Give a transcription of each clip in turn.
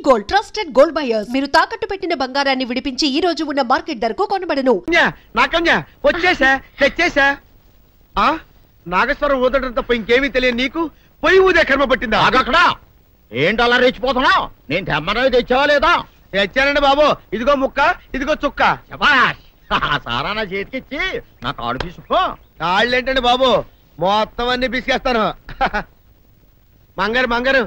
Gold trusted gold buyers. మీరు తాకట్టు పెట్టిన బంగారాన్ని విడిపించి ఈ రోజు ఉన్న మార్కెట్ ధరకు కొనబడను. వచ్చేసా తెచ్చేసా. నాగేశ్వరం ఊదటం తప్ప ఇంకేమీ తెలియదు నీకు. పొయ్యి ఊదే కర్మ పట్టిందా? అక్కడ ఏంటి అలా రెచ్చిపోతున్నావు? నేను తెమ్మనవి తెచ్చావా లేదా? తెచ్చానండి బాబు. ఇదిగో ముక్క, ఇదిగో చుక్క. సారా నా చేతికిచ్చి నా కాడు తీసుకో. కాళ్ళేంటండి బాబు, మొత్తం అన్ని బిసికేస్తాను. మంగారు మంగారు,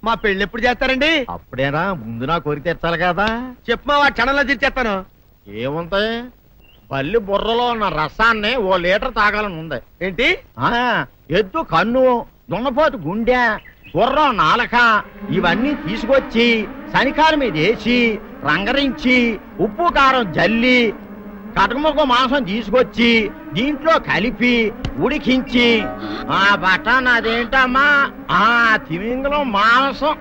మా పెళ్ళి ఎప్పుడు చేస్తారండి? అప్పుడేనా, ముందు నా కోరిక తెచ్చాలి కదా. చెప్పమా, క్షణంలో తీర్చేస్తాను. ఏముంటాయి, బల్లి బుర్రలో ఉన్న రసాన్ని ఓ లీటర్ తాగాలని ఉంది. ఏంటి? ఎద్దు కన్ను, దున్నపోతు గుండె, గుర్రం నాలక ఇవన్నీ తీసుకొచ్చి శనికాల మీద వేసి రంగరించి ఉప్పు కారం జల్లి కటకముక్క మాంసం తీసుకొచ్చి దీంట్లో కలిపి ఉడికించి బటన్ అదేంటమ్మా తిమింగలం మాంసం,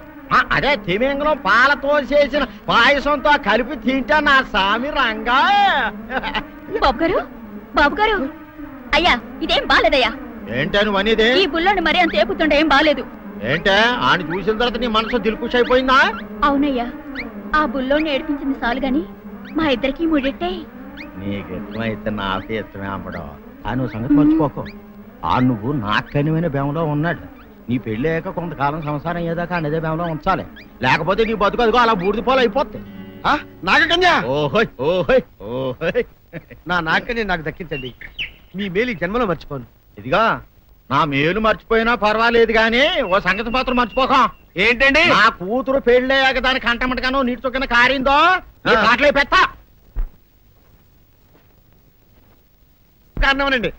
అదే తిమింగలం పాలతో చేసిన పాయసంతో కలిపి తింటా నా సామి రంగా. బాబు గారు అయ్యా, ఇదేం బాలేదయ్యా. ఏంటని వనిదే? ఈ బుల్లోని మరీ అంత ఏపుతుండే ఏం బాలేదు. ఏంటే ఆయన చూసిన తర్వాత నీ మనసు దిల్కుష్ అయిపోయిందా? అవునయ్యా, ఆ బుల్లోని ఏడిపించింది చాలు గాని మా ఇద్దరికి ముడిట్టే. నీకు ఇష్టమైతే నాకు ఇష్టమే అమ్మడం. ఆ నువ్వు సంగతి మర్చిపోకు. ఆ నువ్వు నాకు కనివైన బేమలో ఉన్నాడు. నీ పెళ్లి అయ్యాక కొంతకాలం సంసారం ఏదాకా అనేదే బేమలో ఉంచాలి, లేకపోతే నీ బతుకు అదిగో అలా బూడిదిపోలు అయిపోతాయి. నాగకన్యా, ఓహోయ్ ఓహోయ్ ఓహోయ్, నా నాగకన్య నాకు దక్కించండి. మీ మేలు జన్మలో మర్చిపోను. ఇదిగా నా మేలు మర్చిపోయినా పర్వాలేదు గాని ఓ సంగతి మాత్రం మర్చిపోకం. ఏంటండి? నా కూతురు పెళ్ళయ్యాక దాని కంటమటగానో నీటి చొక్కన కారిందో కాట్లే పెట్టా కారణమనండి.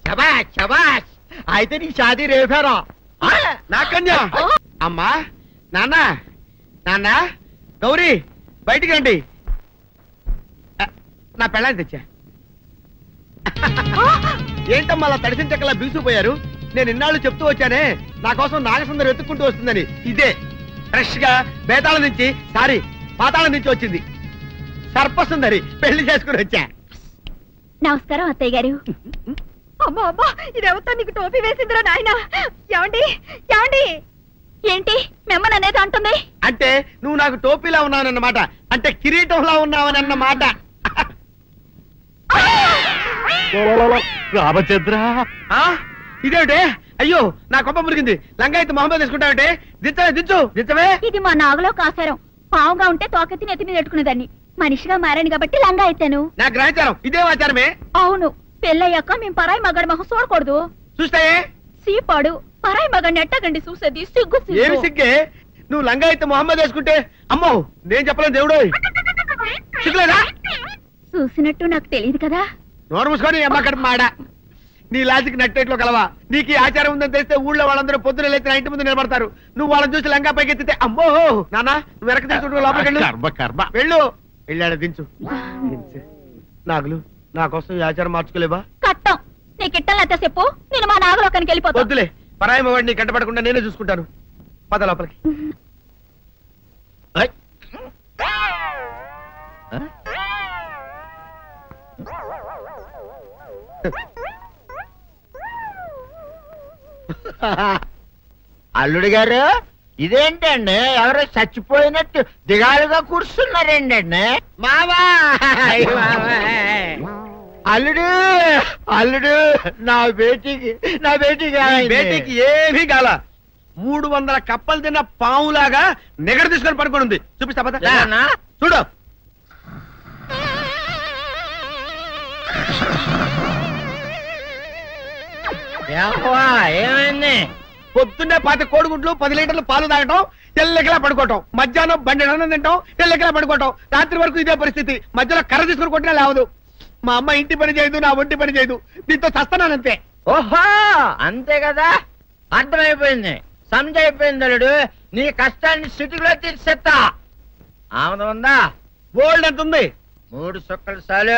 శబాష్ శబాష్, అయితే నీ షాదీ రేపారా? నాకన్యా, అమ్మా, నాన్న, నాన్న, గౌరీ బయటికి రండి. నా పెళ్ళాన్ని తెచ్చా. ఏంటమ్మా అలా తడిసిన చెక్కలా బిగుసిపోయారు? నేను ఇన్నాళ్ళు చెప్తూ వచ్చానే నా కోసం నాగసుందరం వెతుక్కుంటూ వస్తుందని. ఇదే ఫ్రెష్ గా బేతాళం నుంచి, సారీ పాతాళం నుంచి వచ్చింది సర్పసుందరి. పెళ్లి చేసుకుని వచ్చా. నమస్కారం అత్తయ్య గారు. అమ్మా అమ్మా, ఇదేవతో నీకు టోపీ వేసిందిరా నాయన. ఏమండి ఏమండి, ఏంటి మిమ్మల్ని అనేది అంటుంది? అంటే నువ్వు నాకు టోపీలా ఉన్నావనన్నమాట, అంటే కిరీటంలా ఉన్నావనన్నమాట. రామచంద్ర, ఇదేమిటే? అయ్యో నా కొప్ప మురిగింది. లంగా అయితే మొహమ్మద్ తీసుకుంటావంటే? దించవే, దించు, దించవే. ఇది మా నాగులో కాసారం. పావుగా ఉంటే తోకెత్తి నెత్తి మీద పెట్టుకునేదాన్ని. మనిషిగా మారాను కాబట్టి లంగా అయితాను. నా గ్రహచారం ఇదే ఆచారమే. అవును, పెళ్ళయ్యాక మేము పరాయి మగాడి మొహం చూడకూడదు. చూస్తాయే సీపాడు పరాయి మగాడిని ఎట్టగండి చూసేది. సిగ్గు ఏమి సిగ్గే? నువ్వు లంగా అయితే మొహమ్మద్ వేసుకుంటే అమ్మో నేను చెప్పలేను దేవుడు. సిగ్గులేదా? చూసినట్టు నాకు తెలియదు కదా. నోరు మూసుకొని అమ్మ కడుపు మాడ. నీ లాజిక్ నట్టేట్లో కలవా? నీకు ఈ ఆచారం ఉందని తెలిస్తే ఊళ్ళో వాళ్ళందరూ పొద్దున లేచి నా ఇంటి ముందు నిలబడతారు. నువ్వు వాళ్ళని చూసి లంగా పైకి ఎత్తితే అమ్మో నాన్న నువ్వు వెనక తీసుకుంటూ లోపలికి వెళ్ళు. వెళ్ళాడు, దించు. నాగులు, నా కోసం ఈ ఆచారం మార్చుకోలేవా? కట్టం నీకు ఇట్టలేత చెప్పు, నేను మా నాగలోకానికి వెళ్ళిపోతా. వద్దులే, పరాయి మవాడిని కంటపడకుండా నేనే చూసుకుంటాను. పద లోపలికి. అల్లుడు గారు, ఇదేంటండి ఎవరో చచ్చిపోయినట్టు దిగాలుగా కూర్చున్నారేంటండి? మావా, అల్లుడు అల్లుడు, నా బేటీకి బేటీకి ఏమీ కాల. 300 కప్పలు తిన్న పావులాగా నిగడ తీసుకొని పడుకొని ఉంది. చూపిస్తా పద. చూడు. ఏమైంది? పొద్దున్నే 10 కోడిగుడ్లు 10 లీటర్లు పాలు తాగటం, తెల్లకిలా పడుకోవటం. మధ్యాహ్నం బండి అన్నం తింటాం, తెల్లకిలా పడుకోవటం. రాత్రి వరకు ఇదే పరిస్థితి. మధ్యలో కర్ర తీసుకుని కొట్టినా లేవదు. మా అమ్మ ఇంటి పని చేయదు, నా ఒంటి పని చేయదు. దీంతో చస్తున్నానంతే. ఓహో, అంతే కదా, అర్థమైపోయింది, సమజైపోయింది. అల్లుడు, నీ కష్టాన్ని సిటీలో తీర్చేస్తా. ఆమె ఉందా? గోల్డ్ ఎంత ఉంది? 3 సుక్కలు చాలు.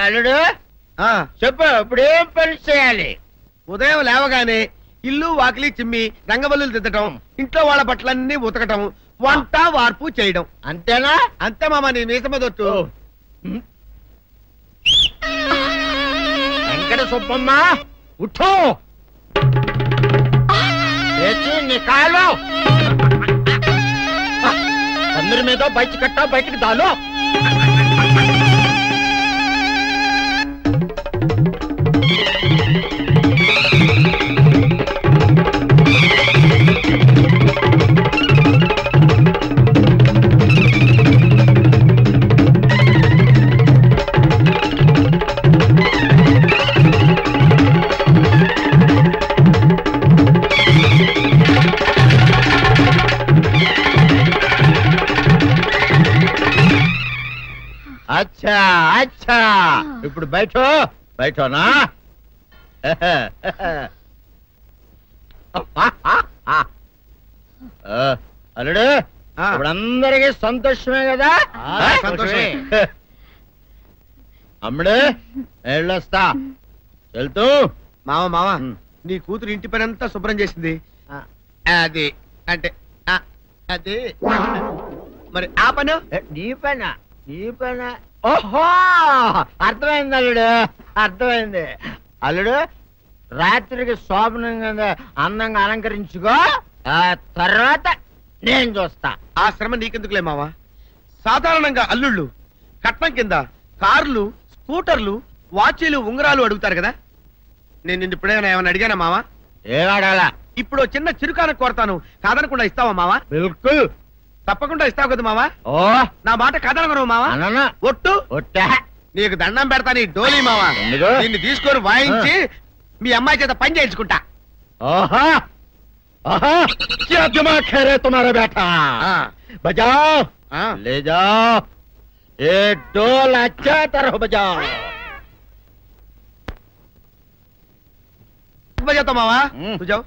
అల్లుడు చెప్పు, ఇప్పుడేం పని చేయాలి? ఉదయం లేవగానే ఇల్లు వాకిలి చిమ్మి రంగవల్లులు దిద్దటం, ఇంట్లో వాళ్ళ బట్టలన్నీ ఉతకటం, వంట వార్పు చేయడం. అంతేనా? అంతే మామ, నీ మీస మీద ఒట్టు. వెంకట సుబ్బమ్మ ఉఠో, లేచి నీ కాలు అందరి మీద బయట కట్టా, బయటికి దాలో. అచ్చా అచ్చా, ఇప్పుడు బయటనా? అల్లుడు, ఇప్పుడు అందరికీ సంతోషమే కదా? సంతోషమే. అమ్ముడు వెళ్ళొస్తా, వెళ్తూ. మామ నీ కూతురు ఇంటి పని అంతా శుభ్రం చేసింది. అది అంటే అది మరి ఆ పని నీ పైన ఓహో, అర్థమైంది అల్లుడు, అర్థమైంది. అల్లుడు, రాత్రికి శోభనంగా అందంగా అలంకరించుకో, ఆ తర్వాత నేను చూస్తా. ఆ శ్రమ నీకెందుకులే మావా. సాధారణంగా అల్లుళ్ళు కట్నం కింద కార్లు, స్కూటర్లు, వాచీలు, ఉంగరాలు అడుగుతారు కదా. నేను నిన్ను ఇప్పుడేమైనా ఏమైనా అడిగానా మావా? ఏం అడగాలా? ఇప్పుడు చిన్న చిరుకాన కోరతాను, కాదనకుండా ఇస్తావా మావా? బిల్కుల్ తప్పకుండా ఇస్తావు కదా మావా. ఓ, నా మాట కాదనగను మావా. అన్న ఒట్టు ఒట్టా, నీకు దండం పెడతాను ఈ డోలీ మావా. ఎందుకు? నిన్ను తీసుకొని వాయించి మీ అమ్మాయి చేత పని చేయించుకుంటా. ఓహో ఓహో, क्या दिमाग है रे तुम्हारा बेटा? बजाओ, ले जाओ ये डोल, अच्छा तरह बजाओ. बजाता मावा, तू जाओ,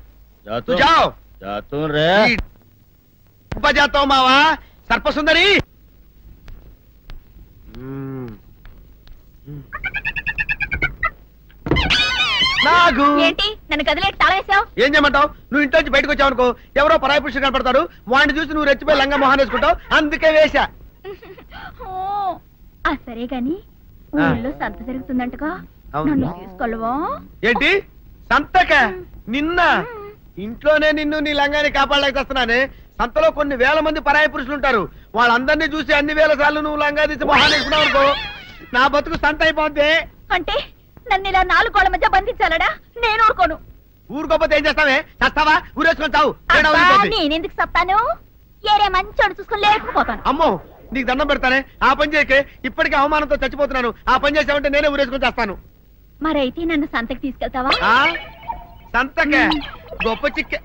तू जाओ. जातू रे, बजाता मावा. सर्पसुंदरी నాగు. ఏంటి నన్ను గదిలేటి తాళేసావు? ఏం చేయమంటావు? నువ్వు ఇంట్లో నుంచి బయటకు వచ్చావు అనుకో, ఎవరో పరాయి పురుషుడు కనపడతాడు, వాడిని చూసి నువ్వు రెచ్చిపోయి లంగా మొహాన్ వేసుకుంటావు, అందుకే వేశా. సరే గాని ఊళ్ళో సంత జరుగుతుందంటగా, నన్ను తీసుకెళ్ళవా? ఏంటి సంతక? నిన్న ఇంట్లోనే నిన్ను నీ లంగాన్ని కాపాడలేకొస్తున్నానే. సంతలో కొన్ని వేల మంది పరాయి పురుషులు ఉంటారు, వాళ్ళందరినీ చూసి అన్ని వేల సార్లు నువ్వు లంగా తీసి మొహాన్ వేసుకున్నావు అనుకో, నా బతుకు సంత అయిపోద్ది. అంటే నన్ను ఇలా 4 గోళ్ల మధ్య బంధించాలడా? నేను ఊరుకోను. ఊరుకోపోతే ఏం చేస్తావే? చస్తావా? ఊరేసుకొని చావు. నేనెందుకు చెప్తాను? ఏరే మంచోడు చూసుకుని లేకపోతాను. అమ్మో, నీకు దండం పెడతానే, ఆ పని చేయకే. ఇప్పటికే అవమానంతో చచ్చిపోతున్నాను, ఆ పని చేసావంటే నేనే ఊరేసుకొని చేస్తాను. మరైతే నన్ను సంతకి తీసుకెళ్తావా? సంతకే? గొప్ప చిక్కే.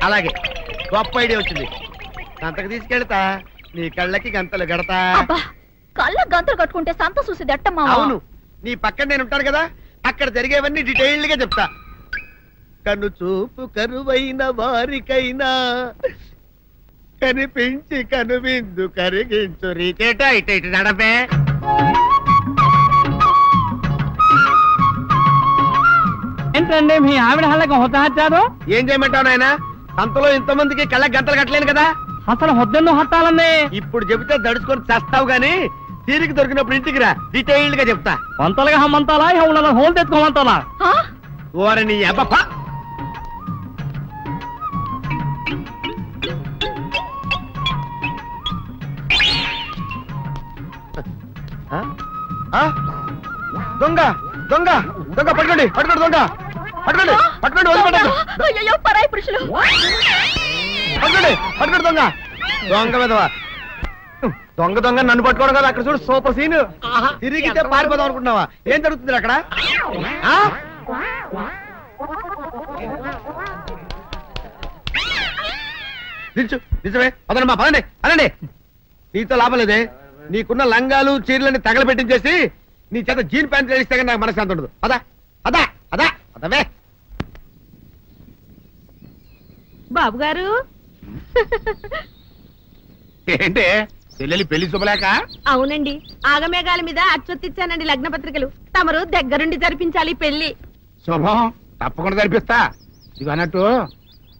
అలాగే, గొప్ప ఐడియా వచ్చింది. సంతకు తీసుకెళ్తా, నీ కళ్ళకి గంతలు గడతా. కళ్ళ గంతలు కట్టుకుంటే సంత చూసి దట్టమ్మా. అవును, నీ పక్కన నేను ఉంటాను కదా, అక్కడ జరిగేవన్నీ డీటెయిల్డ్ గా చెప్తా. కన్ను చూపు కరువైన వారికైనా కనిపించి కనువిందు కరిగించు రీకేట. ఇటు ఇటు నడపే. ఏంటండి మీ ఆవిడ హళ్ళకి హొత్తహచ్చారు? ఏం చేయమంటావు నాయన? సంతలో ఇంతమందికి కళ్ళకి గంటలు కట్టలేను కదా. అసలు హొద్దెందుకు హత్తాలండి? ఇప్పుడు చెబితే దడుచుకొని చస్తావు గాని, తీరికి దొరికినప్పుడు ఇంటికి రా, డీటెయిల్డ్ గా చెప్తా. వంతలుగా హమ్మంతాలా, ఇక హోల్ తెచ్చుకోమంతాలా? ఓరని అబ్బప్ప. దొంగ దొంగ దొంగ, పట్టుకోండి పట్టుకోండి, దొంగ పట్టుకోండి పట్టుకోండి, వదిలిపెట్టండి. అయ్యో పరాయి పురుషులు. పట్టుకోండి పట్టుకోండి, దొంగ దొంగ విధవా. దొంగ దొంగ నన్ను పట్టుకోవడం కదా. అక్కడ చూడు సూపర్ సీన్. తిరిగితే పారిపోదాం అనుకుంటున్నావా? ఏం జరుగుతుంది అక్కడ? నిజమే, పదండి పదండి అనండి. నీతో లాభం లేదే. నీకున్న లంగాలు చీరలని తగలబెట్టించేసి నీ చేత జీన్ ప్యాంట్ చేస్తే కానీ నాకు మనశ్శాంతి ఉండదు. అదా అదా అదా అదవే. బాబు గారు, ఏంటి చెల్లెలి పెళ్లి శుభలేక? అవునండి, ఆగమేఘాల మీద అచ్చొత్తిచ్చానండి లగ్న పత్రికలు. తమరు దగ్గరుండి జరిపించాలి పెళ్లి. శుభం, తప్పకుండా జరిపిస్తా. ఇది అన్నట్టు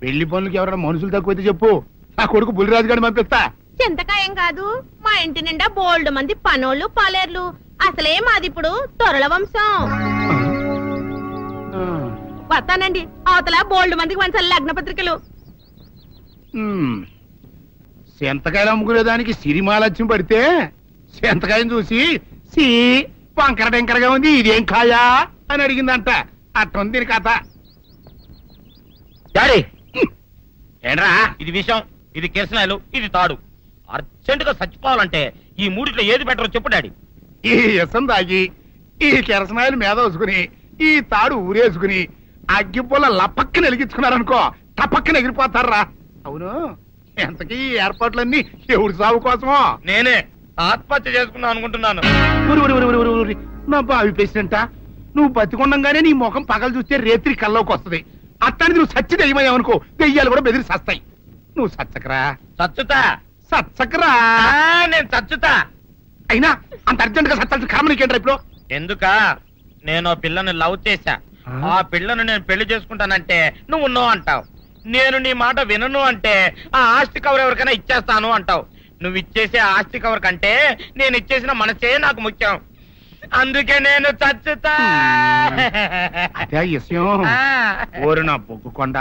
పెళ్లి పనులకి ఎవరైనా మనుషులు తక్కువైతే చెప్పు, నా కొడుకు బుల్లిరాజు గారిని పంపిస్తా. చింతకాయం కాదు, మా ఇంటి నిండా బోల్డ్ మంది పనోళ్ళు పాలేర్లు. అసలే మాది ఇప్పుడు తొరల వంశం. వస్తానండి, అవతల బోల్డ్ మందికి వంచాలి లగ్న పత్రికలు. సెంతకాయలు అమ్ముకునేదానికి సిరిమాలత్యం పడితే సెంతకాయని చూసి సి వంకర టెంకరగా ఉంది, ఇదేం కాయా అని అడిగిందంట. అట్టుంది దీని కథ. డాడీ ఏంట్రా ఇది విషయం, ఇది కిరసనాయలు, ఇది తాడు. అర్జెంట్ గా చచ్చిపోవాలంటే ఈ మూడిట్లో ఏది బెటరో చెప్పు డాడీ. ఈ ఇసం తాగి ఈ కిరసనాయలు మీద వేసుకుని ఈ తాడు ఊరేసుకుని అగ్గిపుల్ల లపక్కన వెలిగించుకున్నారనుకో టపక్కన ఎగిరిపోతారా. అవును, ఎంతకీ ఈ ఏర్పాట్లన్నీ ఎవరి సాగు కోసమో? నేనే ఆత్మహత్య చేసుకున్నాను అనుకుంటున్నాను. నా బావి పేసినంట, నువ్వు బతికొండంగానే నీ ముఖం పగలు చూస్తే రేత్రి కల్లోకి వస్తుంది. అట్టానికి నువ్వు సచ్చి దెయ్యమయ్యావనుకో దెయ్యాలు కూడా బెదిరి సస్తాయి. నువ్వు సచ్చకరా. చచ్చుతా సచ్చకరా. నేను చచ్చుతా. అయినా అంత అర్జెంట్ గా సత్తాల్సిన కర్మ నీకేంట్రా ఇప్పుడు? ఎందుక నేను పిల్లని లవ్ చేశా. ఆ పిల్లను నేను పెళ్లి చేసుకుంటానంటే నువ్వు నో అంటావు. నేను నీ మాట వినను అంటే ఆ ఆస్తి కవర్ ఎవరికైనా ఇచ్చేస్తాను అంటావు. నువ్వు ఇచ్చేసే ఆస్తి కవర్ కంటే నేను ఇచ్చేసిన మనసే నాకు ముఖ్యం. అందుకే నేను చచ్చుతా. అదే విషయం. ఓరు నా బొగ్గుకొండ,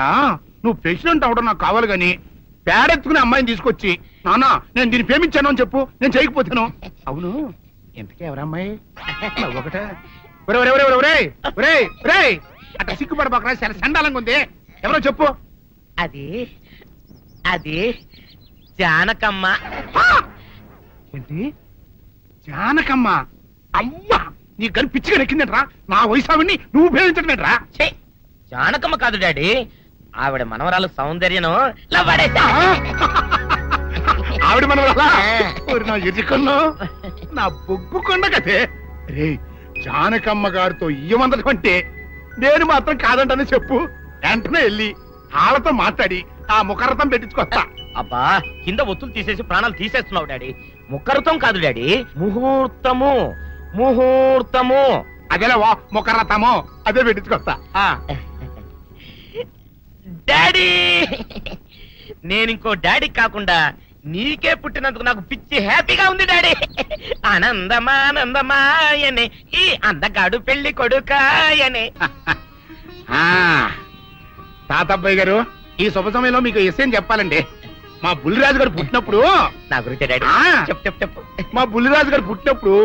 నువ్వు ప్రెసిడెంట్ అవడం నాకు కావాలి గాని పేడెత్తుకునే అమ్మాయిని తీసుకొచ్చి నాన్న నేను దీన్ని ప్రేమించాను అని చెప్పు, నేను చేయకపోతాను. అవును, ఎంతకే ఎవరమ్మాయి? ఒకటే అట్లా సిగ్గుపడబాకరా, చాలా సండాలంగా ఉంది. ఎవరో చెప్పు. అది అది జానకమ్మ. ఏంటి జానకమ్మ? అమ్మా, నీ గని పిచ్చిగా నెక్కిందంట్రా. నా వయసావిని నువ్వు ప్రేమించటమేట్రా? జానకమ్మ కాదు డాడీ, ఆవిడ మనవరాలు సౌందర్యను ఆవిడ మనవరాలా? నా ఎదుకుల్లో నా బొగ్గుకొండ కదే. రే, జానకమ్మ గారితో ఇయ్యమందడం అంటే నేను మాత్రం కాదంటని చెప్పు. వెంటనే వెళ్ళి వాళ్ళతో మాట్లాడి ఆ ముఖరథం పెట్టించుకొస్తా. అబ్బా, కింద ఒత్తులు తీసేసి ప్రాణాలు తీసేస్తున్నావు డాడీ. ముఖరథం కాదు డాడీ, ముహూర్తము. ముహూర్తము అదేలా ముఖరథము, అదే పెట్టించుకొస్తా. డాడీ, నేను ఇంకో డాడీ కాకుండా నీకే పుట్టినందుకు నాకు పిచ్చి హ్యాపీగా ఉంది డాడీ. ఆనందమానందమాయనే ఈ అందగాడు పెళ్లి కొడుకాయనే. తాతబ్బాయి గారు, ఈ శుభ సమయంలో మీకు విషయం చెప్పాలండి. మా బుల్లిరాజు గారు పుట్టినప్పుడు నా గురించి డాడీ చెప్పు చెప్పు చెప్పు. మా బుల్లిరాజు గారు పుట్టినప్పుడు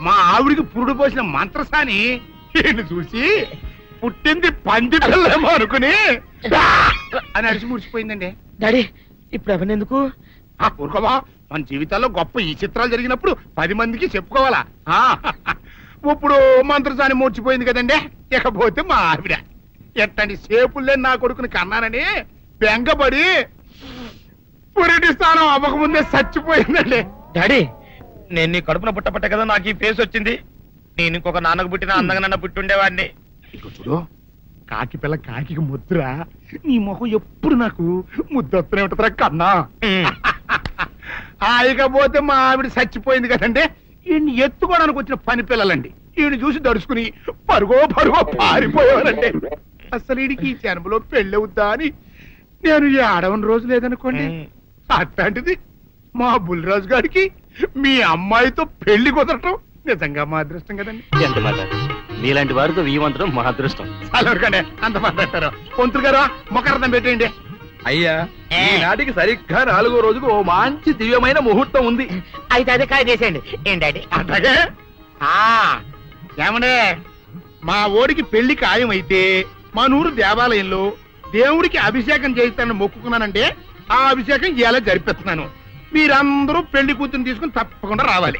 మా ఆవిడికి పురుడు పోసిన మంత్రసాని ఈయన చూసి పుట్టింది పంది పిల్లేమో అనుకుని అని అడిచి ముడిచిపోయిందండి. డాడీ ఇప్పుడు అవన్నీ ఎందుకు? ఊరుకోవా, మన జీవితాల్లో గొప్ప ఈ చిత్రాలు జరిగినప్పుడు 10 మందికి చెప్పుకోవాలా. ఇప్పుడు మంత్రసాని మూర్చిపోయింది కదండి. ఇకపోతే మా ఆవిడ ఎట్టండి సేపుల్లే నా కొడుకుని కన్నానని బెంగపడి పురిటి స్థానం అవ్వకముందే చచ్చిపోయిందండి. డాడీ, నేను నీ కడుపున పుట్టపట్ట కదా నాకు ఈ ఫేస్ వచ్చింది. నేను ఇంకొక నాన్నకు పుట్టిన అందంగా నన్ను పుట్టుండేవాడిని. ఇక చూడు, కాకి పిల్ల కాకి ముద్ర, నీ మొహం ఎప్పుడు నాకు ముద్దొత్తనే ఉంటుందిరా కన్నా. ఇకపోతే మా ఆవిడ చచ్చిపోయింది కదండి. ఈయన్ని ఎత్తుకోవడానికి వచ్చిన పని పిల్లలండి ఈయన చూసి దడుచుకుని పరుగో పారిపోయేవారండి. అసలు ఈడికి ఈ జన్మలో పెళ్ళవుద్దా అని నేను ఈ ఆడవని రోజు లేదనుకోండి. అట్లాంటిది మా బుల్లిరాజు గారికి మీ అమ్మాయితో పెళ్లి కుదరటం నిజంగా మా అదృష్టం కదండి. ఎంత మాట, నీలాంటి వారితో వీమంతరం మా అదృష్టం. చాలవరకండి, అంత మాట్లాడతారు. పొంతులు గారు మొకరదం పెట్టేయండి. అయ్యా, ఈనాటికి సరిగ్గా 4వ రోజుకు ఓ మంచి దివ్యమైన ముహూర్తం ఉంది. అయితే అదే కాయ చేసేయండి. ఏం డాడీ? అట్లాగే. ఏమండే, మా ఓడికి పెళ్లి ఖాయమైతే మా నూరు దేవాలయంలో దేవుడికి అభిషేకం చేయిస్తానని మొక్కుకున్నానంటే ఆ అభిషేకం ఇలా జరిపిస్తున్నాను. మీరందరూ పెళ్లి కూతురు తీసుకుని తప్పకుండా రావాలి.